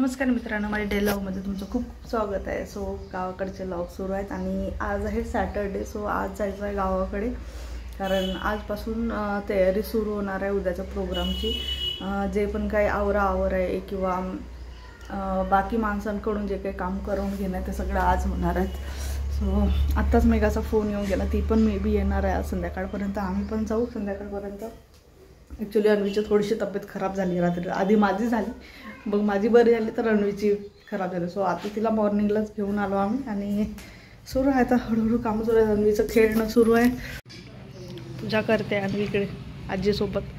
नमस्कार मित्रांनो, माझ्या डेली व्लॉगमध्ये तुमचं खूप स्वागत आहे। सो गावाकडचे व्लॉग सुरू आहेत आणि आज आहे सॅटर्डे। सो आज जायचं आहे गावाकडे, कारण आजपासून तयारी सुरू होणार आहे उद्याच्या प्रोग्रामची। जे पण काही आवर आहे किंवा बाकी माणसांकडून जे काही काम करून घेणं ते सगळं आज होणार आहे। सो आत्ताच मेघाचा फोन येऊन गेला, ती पण मे बी येणार आहे आज संध्याकाळपर्यंत। आम्ही पण जाऊ संध्याकाळपर्यंत। ॲक्च्युली अन्वीची थोडीशी तब्येत खराब झाली रात्री, आधी माझी झाली, मग माझी बरी झाली तर अन्वीची खराब झाली। सो आता तिला मॉर्निंगलाच घेऊन आलो आम्ही आणि सुरू आहे आता हळूहळू कामं सुरू आहे। अन्वीचं खेळणं सुरू आहे, पूजा करते अन्वीकडे आजीसोबत।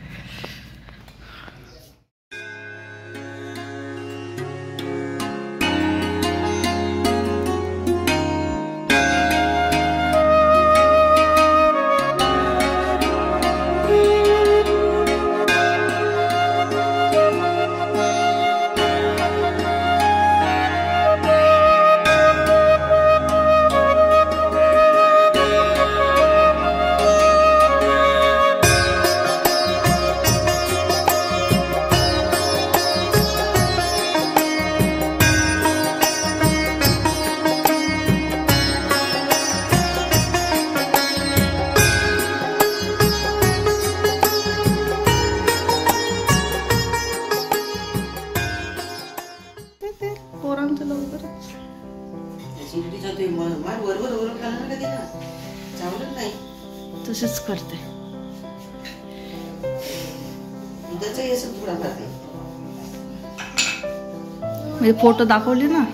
तसेच करते मी फोटो दाखवले ना।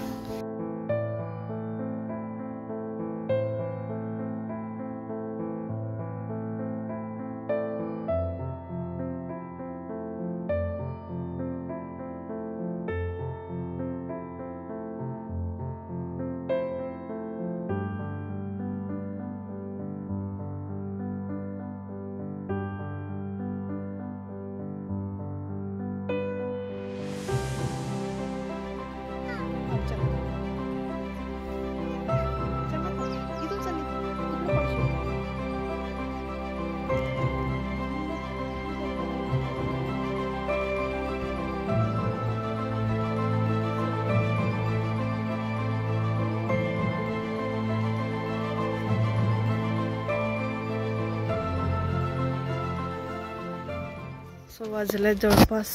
सो वाजले जवळपास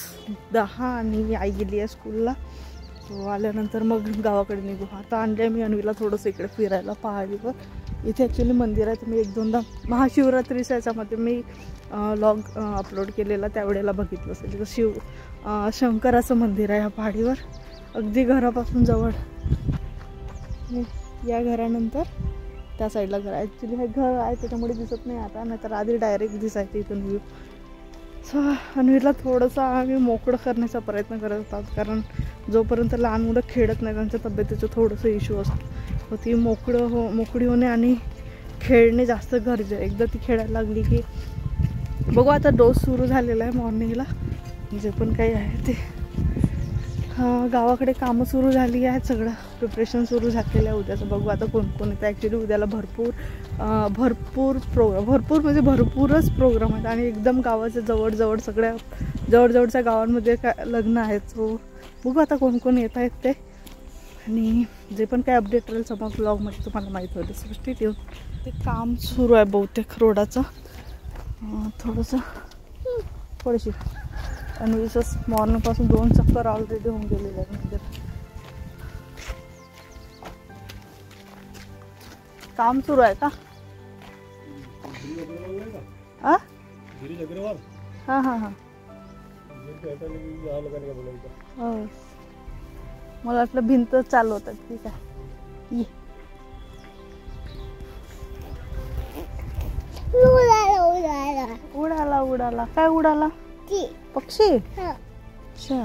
10 आणि आई गेली आहे स्कूलला। सो आल्यानंतर मग गावाकडे निघू। आता आणले मी अन्वीला थोडंसं इकडे फिरायला पहाडीवर। इथे ॲक्च्युली मंदिर आहे, तर मी 1-2दा महाशिवरात्रीच्या याच्यामध्ये मी व्लॉग अपलोड केलेला, त्यावेळेला बघितलं असेल। तिथं शंकराचं मंदिर आहे ह्या पहाडीवर, अगदी घरापासून जवळ। या घरानंतर त्या साईडला घर आहे। ॲक्च्युली हे घर आहे त्याच्यामुळे दिसत नाही आता, नाहीतर आधी डायरेक्ट दिसायचं इथून व्ह्यू। सो अन्वीला थोडंसं आम्ही मोकळं करण्याचा प्रयत्न करत होतात, कारण जोपर्यंत लहान मुलं खेळत नाही त्यांच्या तब्येतीचं थोडंसं इश्यू असतो। ती मोकळी होणे आणि खेळणे जास्त गरजेचं आहे। एकदा ती खेळायला लागली की बघू। आता डोस सुरू झालेला आहे मॉर्निंगला, जे पण काही आहे ते। गावाकडे कामं सुरू झाली आहेत, सगळं प्रिपरेशन सुरू झालेलं आहे उद्याचं। बघू आता कोण कोण येतं। ॲक्च्युली उद्याला भरपूर भरपूरच प्रोग्राम आहेत आणि एकदम गावाच्या सगळ्या जवळजवळच्या गावांमध्ये लग्न आहेत। सो बघू आता कोण कोण येत आहेत ते, आणि जे पण काही अपडेट राहील समोर ब्लॉगमध्ये तुम्हाला माहीत होईल। सृष्टी ठेवून ते काम सुरू आहे बहुतेक रोडाचं, थोडीशी आणि विशेष मॉर्निंगपासून 2 चक्कर ऑलरेडी होऊन गेलेले आहे मंदिर। काम सुरू आहे का? हां हां हां, मला वाटलं भिंत चालवतात। ठीक आहे, उडाला काय उडाला? पक्षी? अच्छा,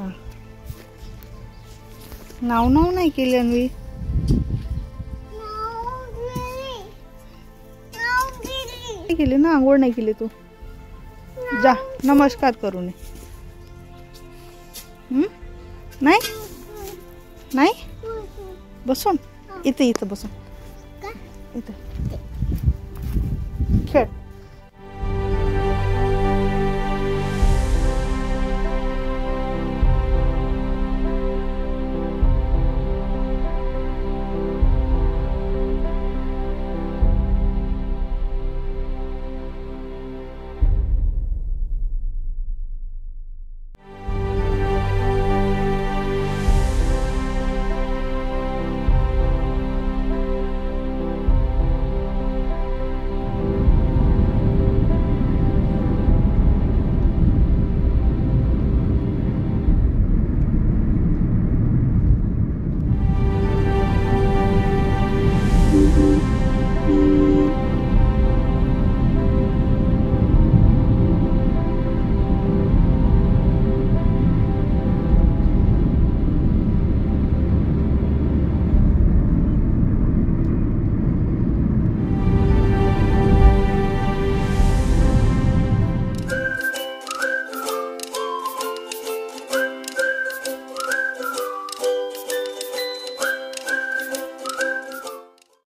नाव नाही केली अन्वी? केली ना, आंघोळ नाही केली तू? जा नमस्कार करून ये। नाही बसून इथे बसून इथे खेळ।